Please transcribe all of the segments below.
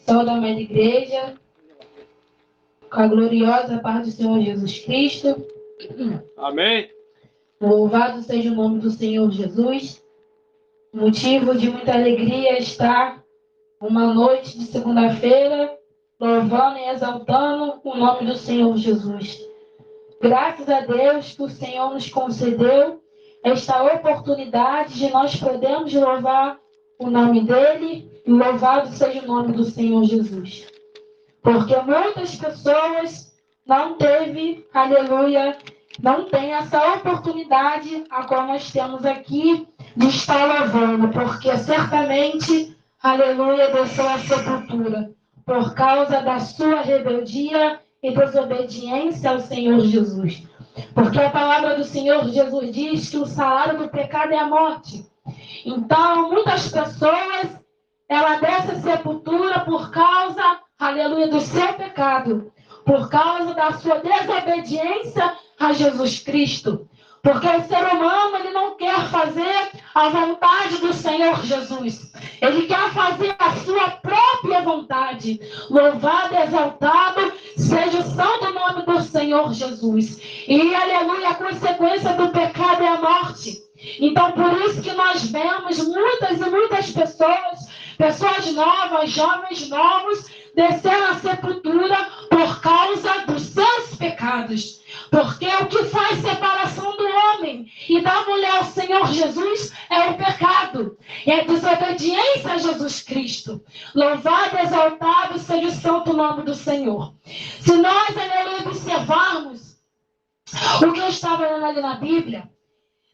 Saúde a mãe da igreja, com a gloriosa paz do Senhor Jesus Cristo. Amém. Louvado seja o nome do Senhor Jesus. Motivo de muita alegria estar uma noite de segunda-feira, louvando e exaltando o nome do Senhor Jesus. Graças a Deus que o Senhor nos concedeu esta oportunidade de nós podermos louvar o nome dEle, e louvado seja o nome do Senhor Jesus. Porque muitas pessoas não teve, aleluia, não tem essa oportunidade a qual nós temos aqui de estar louvando, porque certamente, aleluia, desceu a sepultura por causa da sua rebeldia e desobediência ao Senhor Jesus. Porque a palavra do Senhor Jesus diz que o salário do pecado é a morte. Então, muitas pessoas, ela desce a sepultura por causa, aleluia, do seu pecado, por causa da sua desobediência a Jesus Cristo. Porque o ser humano, ele não quer fazer a vontade do Senhor Jesus. Ele quer fazer a sua própria vontade. Louvado e exaltado seja o santo nome do Senhor Jesus. E, aleluia, a consequência do pecado é a morte. Então, por isso que nós vemos muitas e muitas pessoas novas, jovens novos, descer à sepultura por causa dos seus pecados. Porque o que faz separação do homem e da mulher ao Senhor Jesus é o pecado. É a desobediência a Jesus Cristo. Louvado e exaltado seja o santo nome do Senhor. Se nós, aleluia, observarmos o que eu estava lendo ali na Bíblia,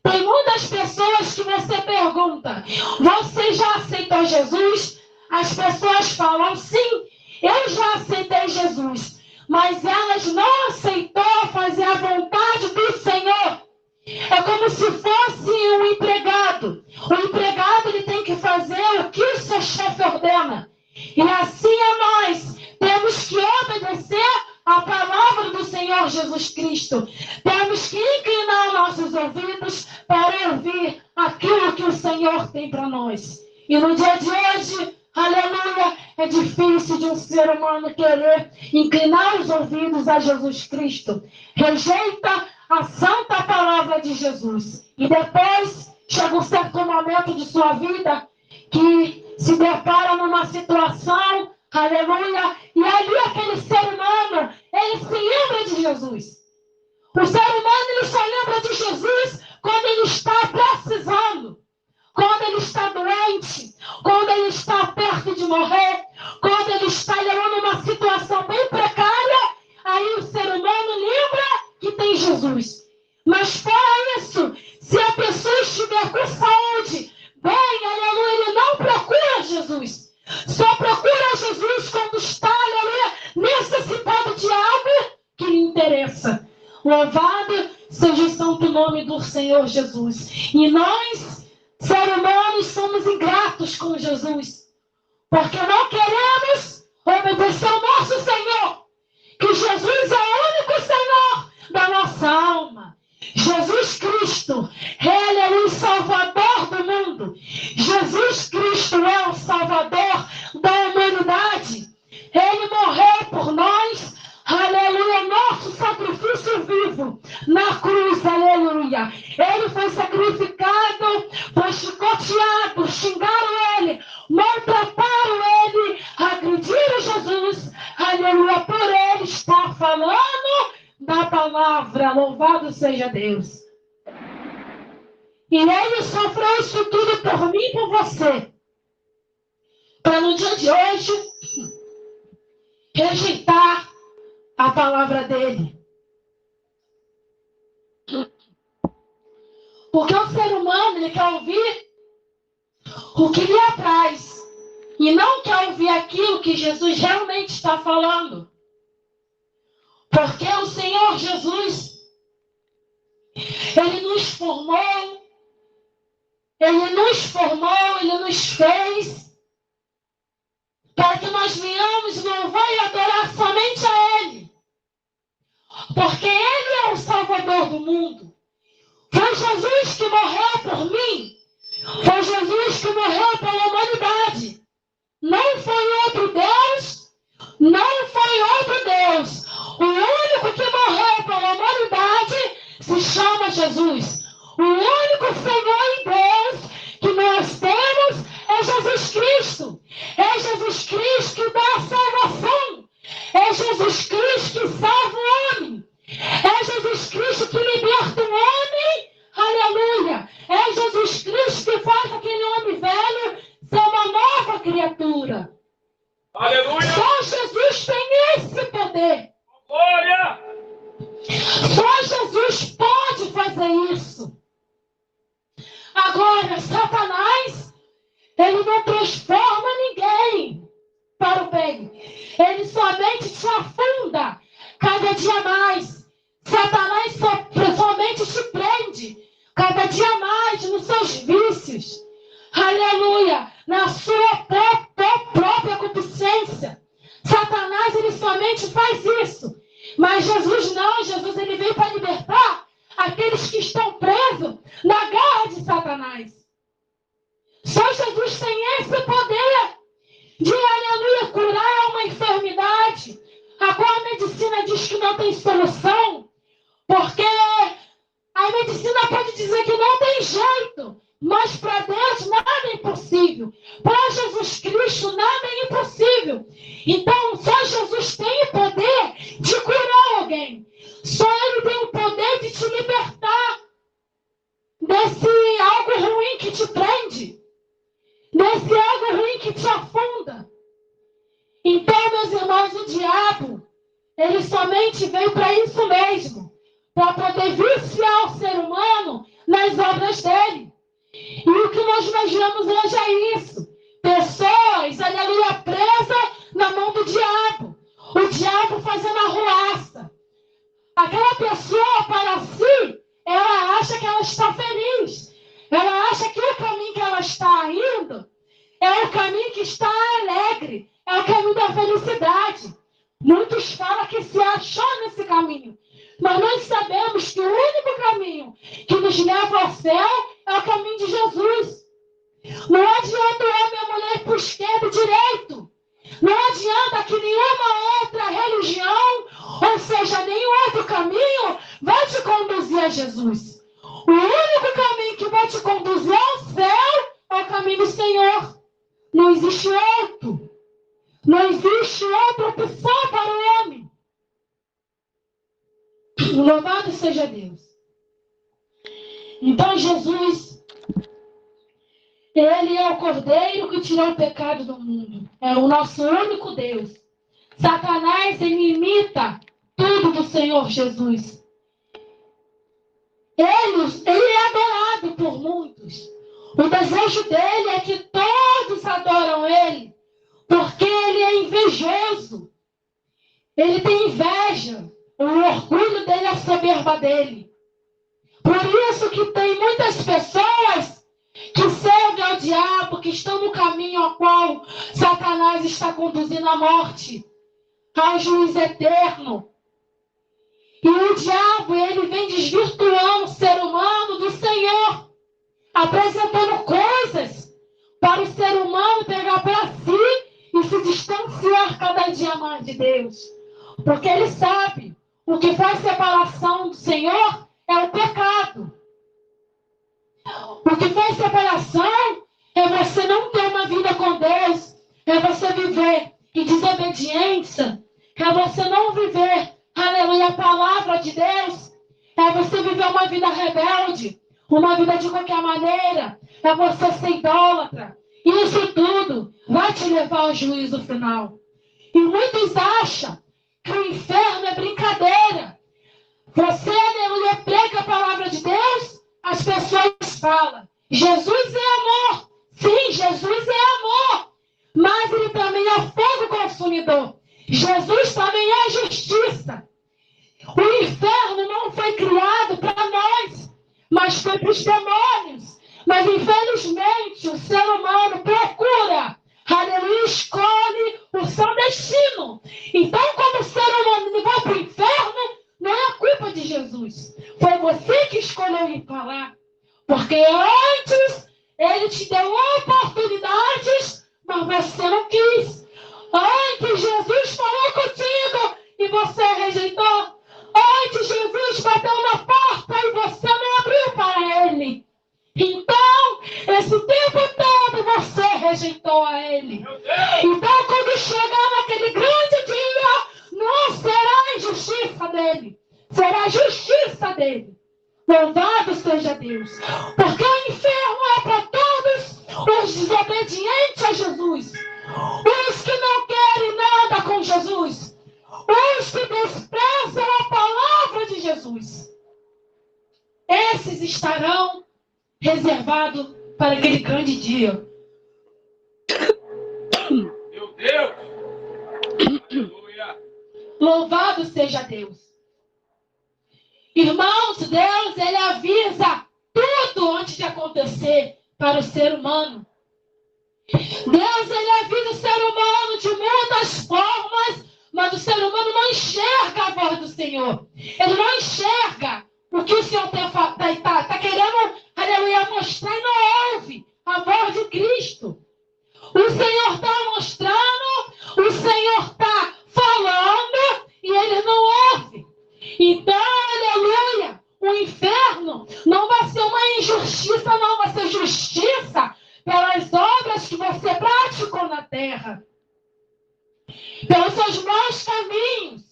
tem muitas pessoas que você pergunta: você já aceitou Jesus? As pessoas falam: sim, eu já aceitei Jesus. Mas elas não aceitou fazer a vontade do Senhor. É como se fosse um empregado. O empregado, ele tem que fazer o que o seu chefe ordena. E assim é nós. Temos que obedecer a palavra do Senhor Jesus Cristo. Temos que inclinar nossos ouvidos para ouvir aquilo que o Senhor tem para nós. E no dia de hoje, aleluia, é difícil de um ser humano querer inclinar os ouvidos a Jesus Cristo. Rejeita a santa palavra de Jesus. E depois chega um certo momento de sua vida que se depara numa situação, aleluia, e ali aquele ser humano, ele se lembra de Jesus. O ser humano, ele só lembra de Jesus quando ele está precisando, quando ele está doente, quando ele está perto de morrer, quando ele está levando uma situação bem precária, aí o ser humano lembra que tem Jesus. Mas fora isso, se a pessoa estiver com saúde, bem, aleluia, ele não procura Jesus. Só procura Jesus quando está, aleluia, necessitado de algo que lhe interessa. Louvado seja o santo nome do Senhor Jesus. E nós, seres humanos, somos ingratos com Jesus. Porque não queremos obedecer ao nosso Senhor. Que Jesus é o único Senhor da nossa alma. Jesus Cristo, Ele é o Salvador do mundo. Jesus Cristo é o Salvador da humanidade. Ele morreu por nós, aleluia, nosso sacrifício vivo na cruz, aleluia. Ele foi sacrificado, foi chicoteado, xingaram Ele, maltrataram Ele, agrediram Jesus, aleluia, por Ele estar falando da palavra. Louvado seja Deus. E Ele sofreu isso tudo por mim e por você, para no dia de hoje rejeitar a palavra dele. Porque o ser humano, ele quer ouvir o que lhe apraz e não quer ouvir aquilo que Jesus realmente está falando. Porque o Senhor Jesus, Ele nos formou, Ele nos fez para que nós venhamos louvar e adorar somente a Ele. Porque Ele é o Salvador do mundo. Foi Jesus que morreu por mim. Foi Jesus que morreu pela humanidade. Não foi outro Deus, não foi outro Deus. O único que morreu pela humanidade se chama Jesus. O único Senhor e Deus que nós temos é Jesus Cristo. É Jesus Cristo que dá a salvação. É Jesus Cristo que salva o homem. É Jesus Cristo que liberta o homem. Aleluia. É Jesus Cristo que faz aquele homem velho ser uma nova criatura. Aleluia. Só Jesus tem esse poder. Glória. Só Jesus pode fazer isso. Agora, Satanás, ele não transforma ninguém para o bem. Ele somente te afunda cada dia mais. Satanás somente te prende cada dia mais nos seus vícios. Aleluia! Na sua própria concupiscência. Satanás, ele somente faz isso. Mas Jesus não. Jesus, ele veio para libertar aqueles que estão presos na garra de Satanás. Só Jesus tem esse poder de, aleluia, curar uma enfermidade a qual a medicina diz que não tem solução, porque a medicina pode dizer que não tem jeito, mas para Deus nada é impossível. Para Jesus Cristo nada é impossível. Então só Jesus tem o poder de curar alguém. Só Ele tem o poder de te libertar desse algo ruim que te prende, desse algo ruim que te afunda. Então, meus irmãos, o diabo, ele somente veio para isso mesmo, para poder viciar o ser humano nas obras dele. E o que nós imaginamos hoje é isso. Pessoas, aleluia, presas na mão do diabo. O diabo fazendo arruaça. Aquela pessoa, para si, ela acha que ela está feliz. Ela acha que o caminho que ela está indo é o caminho que está alegre. É o caminho da felicidade. Muitos falam que se achou nesse caminho. Mas nós sabemos que o único caminho que nos leva ao céu é o caminho de Jesus. Não adianta o homem e a mulher ir para o esquerdo e direito. Não adianta que nenhuma outra religião, ou seja, nenhum outro caminho, vai te conduzir a Jesus. O único caminho que vai te conduzir ao céu é o caminho do Senhor. Não existe outro. Não existe outra opção para o homem. Louvado seja Deus. Então Jesus, Ele é o Cordeiro que tirou o pecado do mundo. É o nosso único Deus. Satanás, ele imita tudo do Senhor Jesus. Ele é adorado por muitos. O desejo dele é que todos adoram ele, porque ele é invejoso. Ele tem inveja. O orgulho dele é a soberba dele. Por isso que tem muitas pessoas que servem ao diabo, que estão no caminho ao qual Satanás está conduzindo à morte, ao juiz eterno. E o diabo, ele vem desvirtuando o ser humano do Senhor, apresentando coisas para o ser humano pegar para si e se distanciar cada dia mais de Deus. Porque ele sabe, o que faz separação do Senhor é o pecado. O que faz separação é você não ter uma vida com Deus, é você viver em desobediência, é você não viver, aleluia, a palavra de Deus, é você viver uma vida rebelde, uma vida de qualquer maneira, é você ser idólatra. Isso tudo vai te levar ao juízo final. E muitos acham que o inferno é brincadeira. Você, aleluia, prega a palavra de Deus, as pessoas falam, Jesus é amor. Sim, Jesus é amor. Mas ele também é fogo consumidor. Jesus também é justiça. O inferno não foi criado para nós, mas foi para os demônios. Mas infelizmente o ser humano procura, aleluia, escolhe o seu destino. Então, quando o ser humano vai para o inferno, não é a culpa de Jesus. Foi você que escolheu ir para lá. Porque antes o tempo todo você rejeitou a Ele. Então, quando chegar naquele grande dia, não será injustiça dele, será justiça dele. Louvado seja Deus. Porque o inferno é para todos os desobedientes a Jesus, os que não querem nada com Jesus, os que desprezam a palavra de Jesus. Esses estarão reservados para aquele grande dia. Meu Deus! Aleluia! Louvado seja Deus. Irmãos, Deus, Ele avisa tudo antes de acontecer para o ser humano. Deus, Ele avisa o ser humano de muitas formas, mas o ser humano não enxerga a voz do Senhor. Ele não enxerga o que o Senhor está querendo, aleluia, mostrar e não ouve a voz de Cristo. O Senhor está mostrando, o Senhor está falando e ele não ouve. Então, aleluia, o inferno não vai ser uma injustiça, não vai ser justiça pelas obras que você praticou na terra, pelos seus maus caminhos.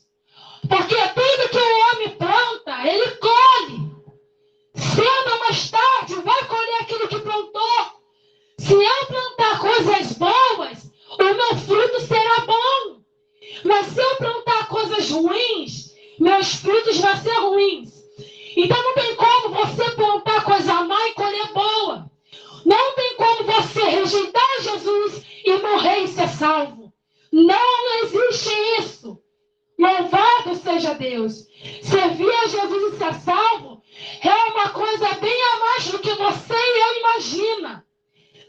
Porque tudo que o homem planta, ele colhe. Cedo ou mais tarde, vai colher aquilo que plantou. Se eu plantar coisas boas, o meu fruto será bom. Mas se eu plantar coisas ruins, meus frutos vão ser ruins. Então não tem como você plantar coisa má e colher boa. Não tem como você rejeitar Jesus e morrer e ser salvo. Não existe isso. Louvado seja Deus. Servir a Jesus e ser salvo é uma coisa bem a mais do que você e eu imagina.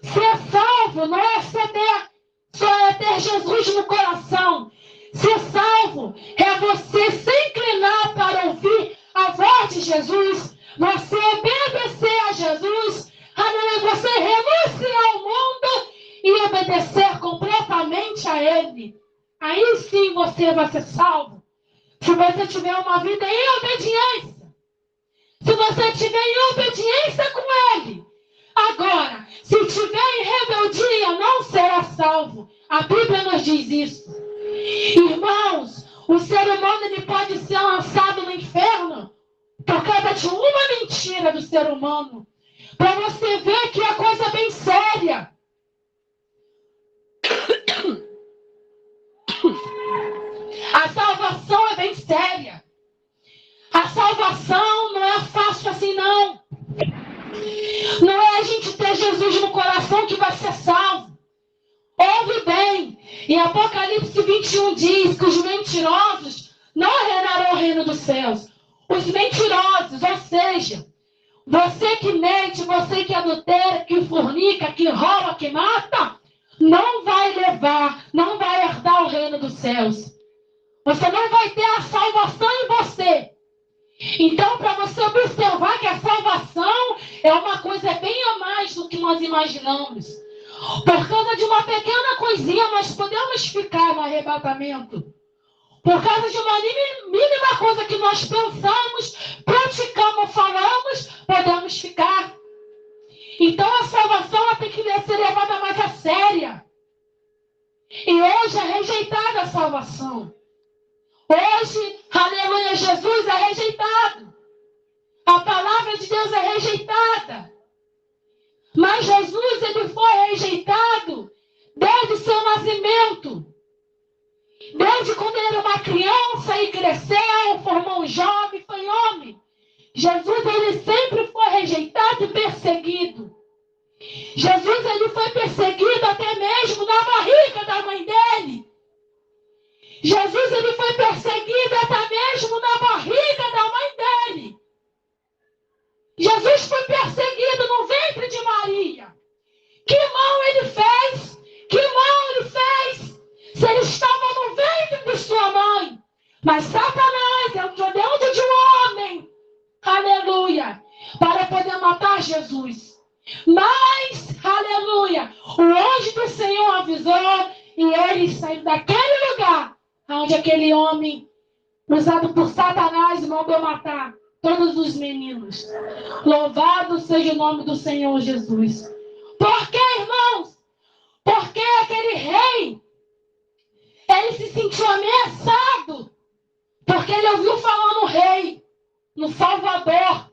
Ser salvo não é só ter Jesus no coração. Ser salvo é você se inclinar para ouvir a voz de Jesus, você obedecer a Jesus, você renunciar ao mundo e obedecer completamente a Ele. Aí sim você vai ser salvo. Se você tiver uma vida em obediência. Se você tiver em obediência com Ele. Agora, se tiver em rebeldia, não será salvo. A Bíblia nos diz isso. Irmãos, o ser humano ele pode ser lançado no inferno por causa de uma mentira do ser humano. Para você ver que a coisa é bem séria. A salvação é bem séria. A salvação não é fácil assim, não. Não é a gente ter Jesus no coração que vai ser salvo. Ouve bem. Em Apocalipse 21 diz que os mentirosos não reinarão o reino dos céus. Os mentirosos, ou seja, você que mente, você que adultera, que fornica, que rouba, que mata, não vai levar, não vai herdar o reino dos céus. Você não vai ter a salvação em você. Então, para você observar que a salvação é uma coisa bem a mais do que nós imaginamos. Por causa de uma pequena coisinha, nós podemos ficar no arrebatamento. Por causa de uma mínima coisa que nós pensamos, praticamos, falamos, podemos ficar. Então, a salvação ela tem que ser levada mais a séria. E hoje é rejeitada a salvação. Hoje, aleluia, Jesus é rejeitado. A palavra de Deus é rejeitada. Mas Jesus, ele foi rejeitado desde seu nascimento. Desde quando ele era uma criança e cresceu, formou um jovem, foi homem. Jesus, ele sempre foi rejeitado e perseguido. Jesus, ele foi perseguido até mesmo na barriga da mãe dele. Jesus, ele foi perseguido até mesmo na barriga da mãe dele. Jesus foi perseguido no ventre de Maria. Que mal ele fez? Que mal ele fez? Se ele estava no ventre de sua mãe. Mas Satanás entrou dentro de um homem. Aleluia. Para poder matar Jesus. Mas, aleluia, o anjo do Senhor avisou e ele saiu daquele lugar onde aquele homem, usado por Satanás, mandou matar todos os meninos. Louvado seja o nome do Senhor Jesus. Por rei, ele se sentiu ameaçado, porque ele ouviu falar no rei, no Salvador.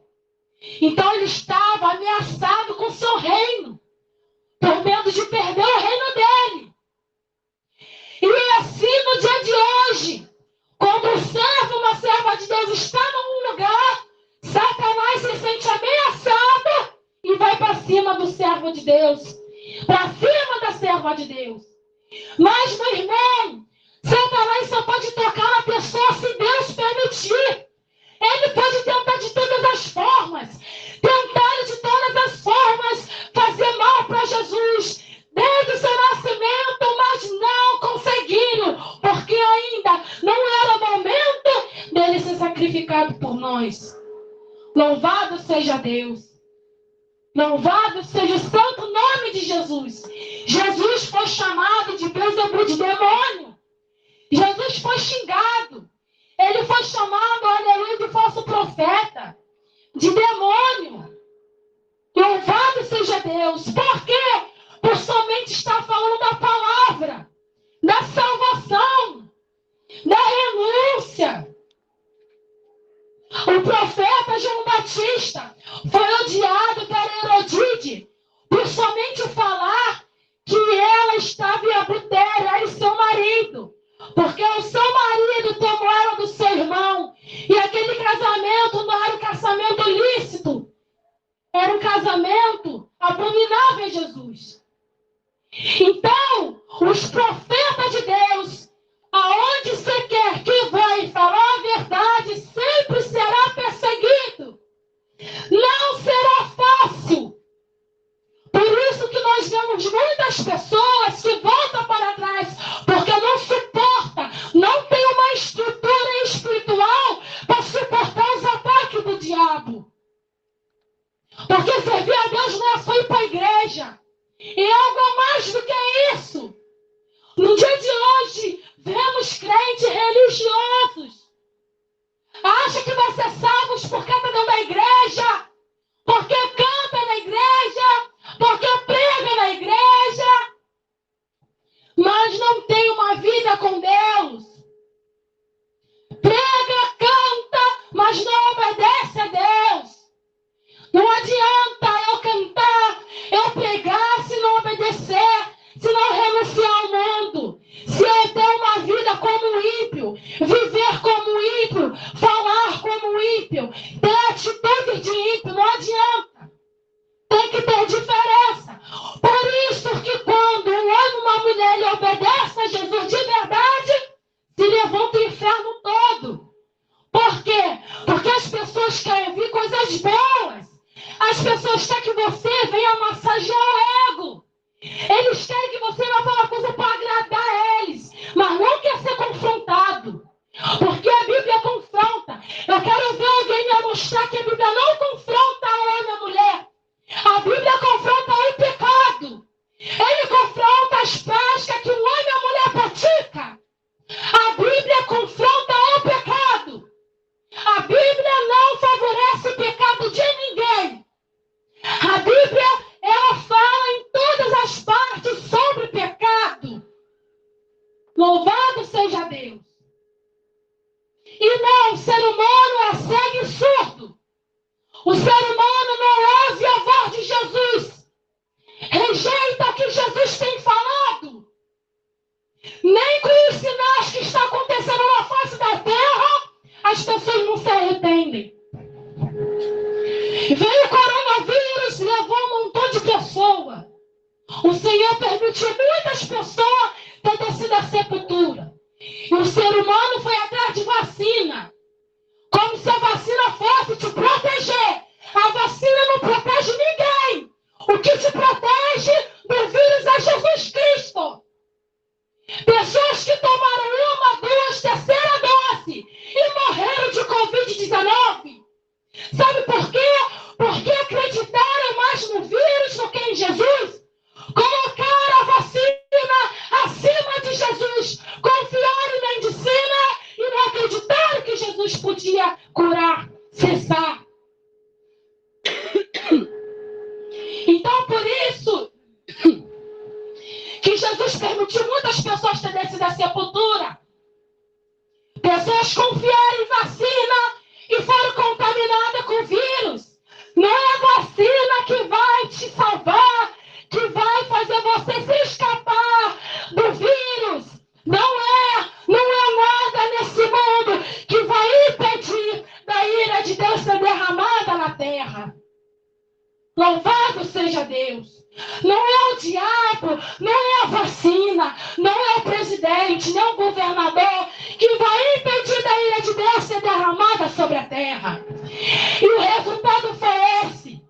Então ele estava ameaçado com seu reino, por medo de perder o reino dele. E assim, no dia de hoje, quando um servo, uma serva de Deus está num lugar, Satanás se sente ameaçado e vai para cima do servo de Deus, para cima da serva de Deus. Mas, meu irmão, Satanás só pode tocar na pessoa se Deus permitir. Ele pode tentar de todas as formas, fazer mal para Jesus, desde o seu nascimento, mas não conseguiram, porque ainda não era o momento dele ser sacrificado por nós. Louvado seja Deus. Louvado seja o santo nome de Jesus. Jesus foi chamado de Beelzebul, de demônio. Jesus foi xingado. Ele foi chamado, aleluia, de falso profeta, de demônio. Louvado seja Deus. Por quê? Por somente estar falando da palavra, da salvação, da renúncia. O profeta João Batista foi odiado para Herodide por somente falar que ela estava em adultério, ela e seu marido. Porque o seu marido tomou ela do seu irmão. E aquele casamento não era um casamento lícito. Era um casamento abominável a Jesus. Então, os profetas de Deus, aonde você quer que vai falar a verdade, sempre será perseguido. Não será fácil. Por isso que nós vemos muitas pessoas que voltam para trás, porque não suporta, não tem uma estrutura espiritual para suportar os ataques do diabo. Porque servir a Deus não é só ir para a igreja. É algo mais do que isso. No dia de hoje, vemos crentes religiosos. Acha que vai ser salvos porque está dentro da igreja, porque canta na igreja, porque prega na igreja, mas não tem uma vida com Deus. Prega, canta, mas não obedece a Deus. Não adianta eu cantar, eu pregar, se não obedecer, se não renunciar ao mundo. Se eu ter uma vida como um ímpio, viver como um ímpio, falar como um ímpio, ter atitude de ímpio, não adianta. Tem que ter diferença. Por isso que quando um homem ou uma mulher lhe obedece a Jesus de verdade, se levanta o inferno todo. Por quê? Porque as pessoas querem ouvir coisas boas. As pessoas querem que você venha massagear o ego. Eles querem que você vá falar coisa para agradar eles, mas não quer ser confrontado. Porque a Bíblia confronta. Eu quero ver alguém me mostrar que a Bíblia não confronta a homem e a mulher. A Bíblia confronta o pecado. Ele confronta as práticas que o homem e a mulher praticam. A Bíblia confronta o pecado. A Bíblia não favorece o pecado de ninguém. A Bíblia, ela fala em todas as partes sobre pecado. Louvado seja Deus. E não, o ser humano é cego e surdo. O ser humano não ouve a voz de Jesus. Rejeita o que Jesus tem falado. Nem com os sinais que estão acontecendo na face da terra, as pessoas não se arrependem. Veio o coronavírus, levou um montão de pessoas. O Senhor permitiu muitas pessoas ter descido à sepultura. E o ser humano foi atrás de vacina. Como se a vacina fosse te proteger. A vacina não protege ninguém. O que te protege do vírus é Jesus Cristo. Pessoas que tomaram 1, 2, terceira dose e morreram de Covid-19. Sabe por quê? Porque acreditaram mais no vírus do que em Jesus. Colocaram a vacina acima de Jesus. Confiaram na medicina e não acreditaram que Jesus podia curar, cessar. Então, por isso, Jesus permitiu muitas pessoas terem descido da sepultura. Pessoas confiaram em vacina e foram contaminadas com vírus. Não é a vacina que vai te salvar, que vai fazer você se escapar do vírus. Não é nada nesse mundo que vai impedir da ira de Deus ser derramada na terra. Louvado seja Deus. Não é o diabo, não é a vacina, não é o presidente, nem o governador que vai impedir da ira de Deus ser derramada sobre a terra. E o resultado foi esse.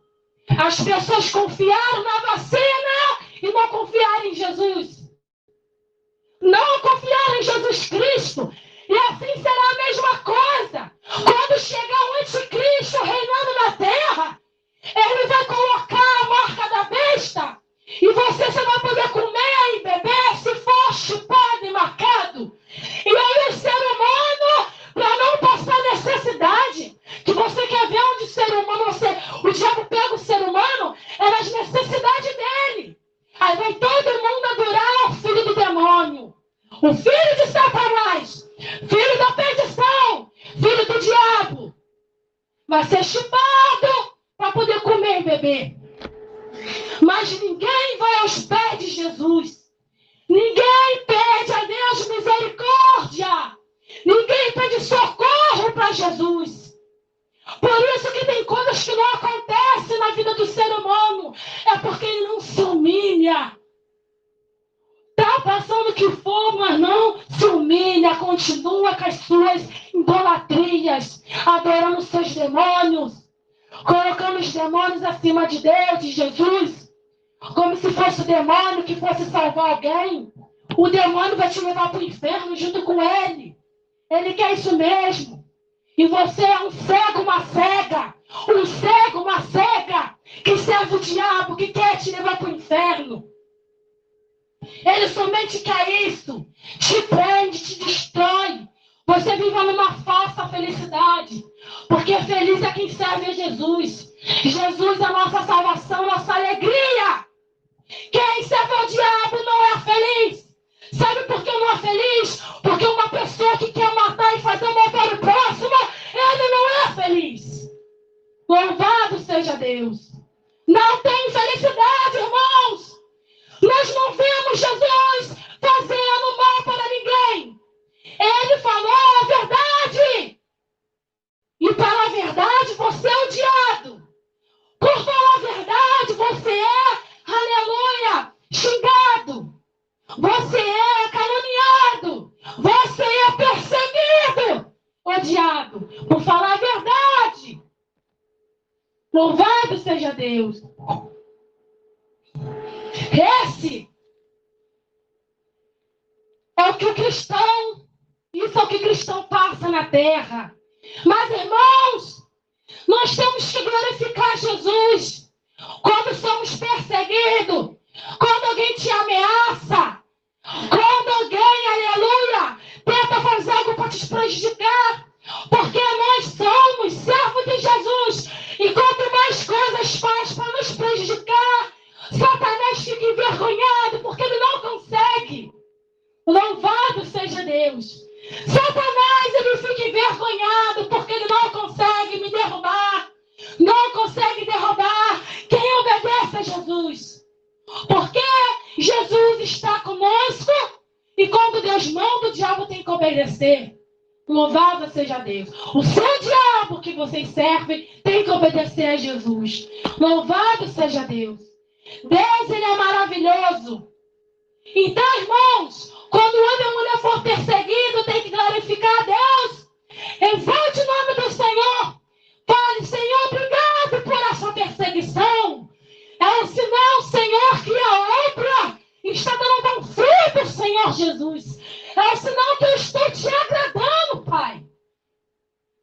As pessoas confiaram na vacina e não confiaram em Jesus. Não confiaram em Jesus Cristo. E assim será a mesma coisa. Quando chegar o anticristo reinando na terra, ele vai colocar a marca da besta e você só vai poder comer e beber se for chupado e marcado. E aí o ser humano, para não passar necessidade, que você quer ver onde o ser humano, o diabo pega o ser humano, é nas necessidades dele. Aí vai todo mundo adorar o filho do demônio, o filho de Satanás, filho da perdição, filho do diabo. Vai ser chupado para poder comer e beber. Mas ninguém vai aos pés de Jesus. Ninguém pede a Deus misericórdia. Ninguém pede socorro para Jesus. Por isso que tem coisas que não acontecem na vida do ser humano. É porque ele não se humilha. Está passando o que for, mas não se humilha. Continua com as suas idolatrias. Adorando seus demônios. Colocando os demônios acima de Deus, de Jesus. Como se fosse o demônio que fosse salvar alguém. O demônio vai te levar para o inferno junto com ele. Ele quer isso mesmo. E você é um cego, uma cega. Um cego, uma cega. Que serve o diabo, que quer te levar para o inferno. Ele somente quer isso. Te prende, te destrói. Você vive numa falsa felicidade. Porque feliz é quem serve a Jesus. Jesus é a nossa salvação, nossa alegria. Quem serve ao diabo não é feliz. Sabe por que não é feliz? Porque uma pessoa que quer matar e fazer mal para o próximo, ele não é feliz. Louvado seja Deus. Não tem felicidade, irmãos. Nós não vemos Jesus fazendo mal para ninguém. Ele falou a verdade. E para a verdade você é odiado. Por falar a verdade você é, aleluia, xingado. Você é caluniado. Você é perseguido. Odiado. Por falar a verdade. Louvado seja Deus. Esse é o que o cristão, isso é o que o cristão passa na terra. Mas, irmãos, nós temos que glorificar Jesus quando somos perseguidos, quando alguém te ameaça, quando alguém, aleluia, tenta fazer algo para te prejudicar, porque nós somos servos de Jesus. E quanto mais coisas faz para nos prejudicar, Satanás fica envergonhado porque ele não consegue. Louvado seja Deus. Satanás, ele fica envergonhado porque ele não consegue me derrubar. Não consegue derrubar quem obedece a Jesus. Porque Jesus está conosco e quando Deus manda, o diabo tem que obedecer. Louvado seja Deus. O seu diabo que vocês servem tem que obedecer a Jesus. Louvado seja Deus. Deus, ele é maravilhoso. Então, irmãos, quando o homem e a mulher for perseguido, tem que glorificar a Deus. Exalte o nome do Senhor. Fale, Senhor, obrigado por essa perseguição. É um sinal, Senhor, que a obra está dando um fruto, Senhor Jesus. É um sinal que eu estou te agradando, Pai.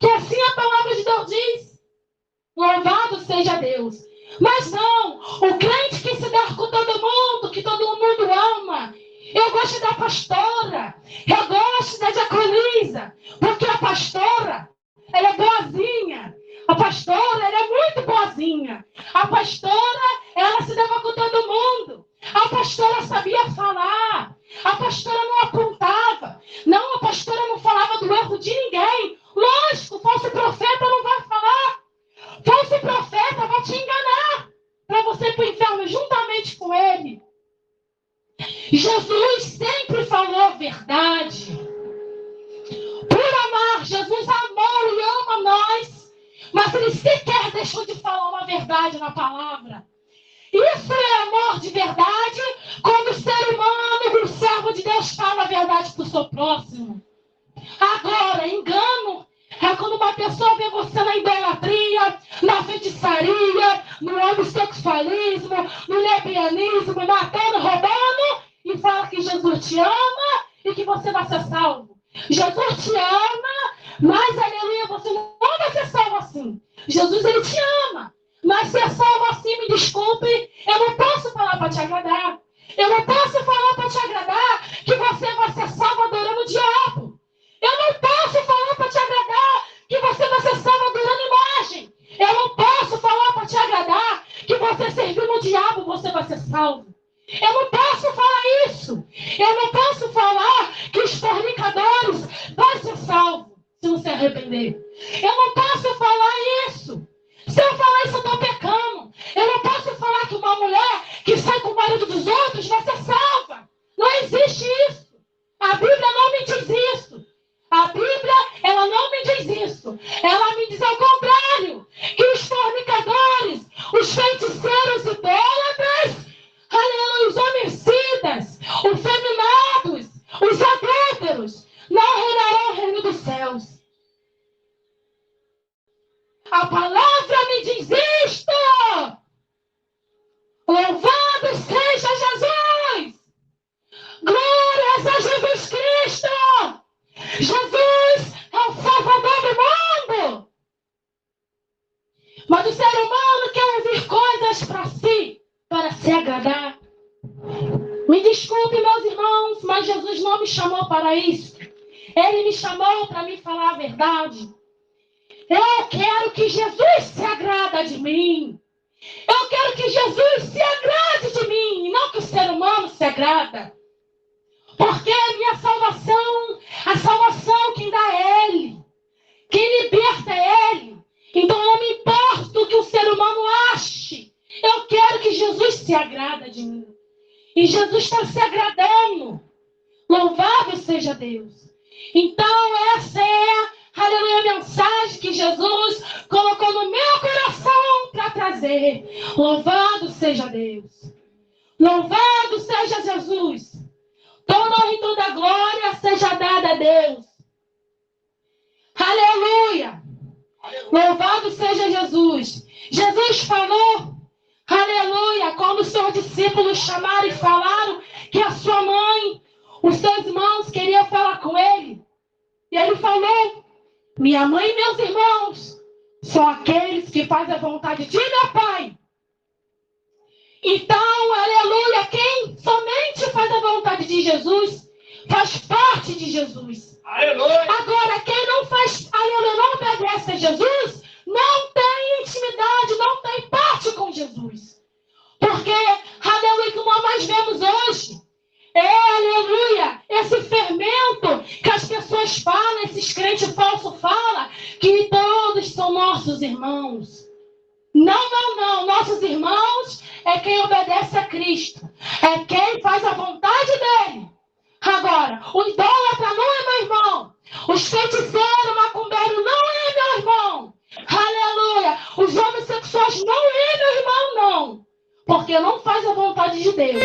Que assim a palavra de Deus diz. Louvado seja Deus. Mas não, o crente que se dá com todo mundo, que todo mundo ama. Eu gosto da pastora, eu gosto da diaconisa, porque a pastora, ela é boazinha. A pastora, ela é muito boazinha. A pastora, ela se dava com todo mundo. A pastora sabia falar. A pastora não apontava. Não, a pastora não falava do erro de ninguém. Lógico, o falso profeta não vai falar. Falso profeta vai te enganar para você ir para o inferno juntamente com ele. Jesus sempre falou a verdade. Por amar, Jesus amou e ama nós, mas ele sequer deixou de falar uma verdade na palavra. Isso é amor de verdade, quando o ser humano, o servo de Deus, fala a verdade para o seu próximo. Agora, engano é quando uma pessoa vê você na idolatria, na feitiçaria, no homossexualismo, no lesbianismo, matando, roubando, e fala que Jesus te ama e que você vai ser salvo. Jesus te ama, mas, aleluia, você não vai ser salvo assim. Jesus, ele te ama, mas ser salvo assim, me desculpe, eu não posso falar para te agradar. Eu não posso falar para te agradar que você vai ser salvo adorando o diabo. Eu não posso falar para te agradar que você vai ser salvo adorando imagem. Eu não posso falar para te agradar que você servindo o diabo, você vai ser salvo. Eu não posso falar isso. Eu não posso falar que os fornicadores vão ser salvos se não se arrepender. Eu não posso falar isso. Se eu falar isso, eu estou pecando. Eu não posso falar que uma mulher que sai com o marido dos outros vai ser salva. Não existe isso. A Bíblia não me diz isso. A Bíblia, ela não me diz isso. Ela me diz ao contrário. Que os fornicadores, os feiticeiros idólatras, aleluia, os homicidas, os feminados, os adúlteros, não reinarão o reino dos céus. A palavra me diz isto. Louvado seja Jesus. Glórias a Jesus Cristo. Jesus é o Salvador do mundo. Mas o ser humano quer ouvir coisas para si, para se agradar. Me desculpe, meus irmãos, mas Jesus não me chamou para isso. Ele me chamou para me falar a verdade. Eu quero que Jesus se agrada de mim. Eu quero que Jesus se agrade de mim, não que o ser humano se agrada. Porque a minha salvação, a salvação quem dá é Ele. Quem liberta é Ele. Então não me importa o que o ser humano ache. Eu quero que Jesus se agrada de mim. E Jesus está se agradando. Louvado seja Deus. Então essa é, aleluia, a mensagem que Jesus colocou no meu coração para trazer. Louvado seja Deus. Louvado seja Jesus. Toda honra e toda glória seja dada a Deus. Aleluia. Louvado seja Jesus. Jesus falou, aleluia, quando os seus discípulos chamaram e falaram que a sua mãe, os seus irmãos queriam falar com ele. E ele falou, minha mãe e meus irmãos são aqueles que fazem a vontade de meu Pai. Então, aleluia, quem somente faz a vontade de Jesus, faz parte de Jesus. Aleluia. Agora, quem não faz, aleluia, não obedece a Jesus, não tem intimidade, não tem parte com Jesus. Porque, aleluia, que nós mais vemos hoje, aleluia, esse fermento que as pessoas falam, esses crentes falsos falam, que todos são nossos irmãos. Não, nossos irmãos é quem obedece a Cristo, é quem faz a vontade dele. Agora, o idólatra não é meu irmão, os feiticeiros, macumbeiros não é meu irmão, aleluia, os homossexuais não é meu irmão, não, porque não faz a vontade de Deus.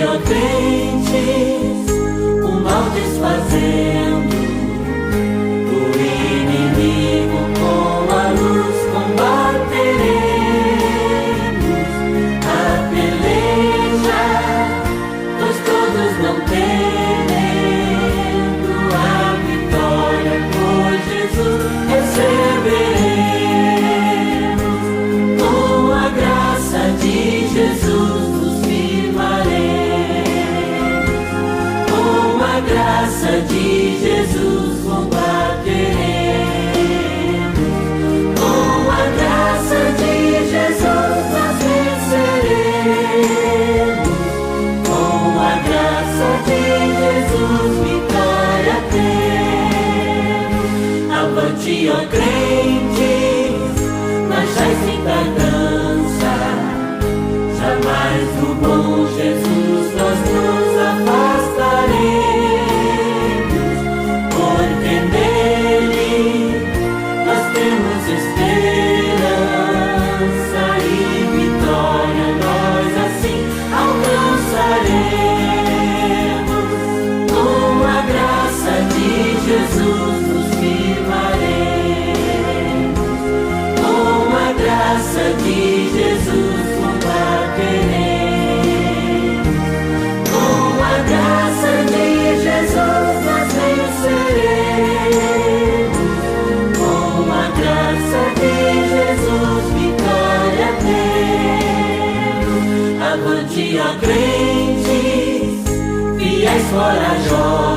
Ardentes, o mal desfazendo, o inimigo com a luz combateremos a peleja, pois todos não temendo a vitória por Jesus receberemos, com a graça de Jesus nos firmaremos. Graça graça de Jesus combateremos. Com a graça de Jesus nós venceremos. Com a graça de Jesus vitória temos. Avante, ó crentes, marchai sem tardança. Jamais do bom Jesus nós nos afastaremos, porque nele nós temos esperança e vitória, nós assim alcançaremos. Com a graça de Jesus nos firmaremos, com a graça de Jesus combateremos. Com a graça de Jesus nós venceremos. Com a graça de Jesus vitória temos. Avante, ó crentes, fiéis corajosos.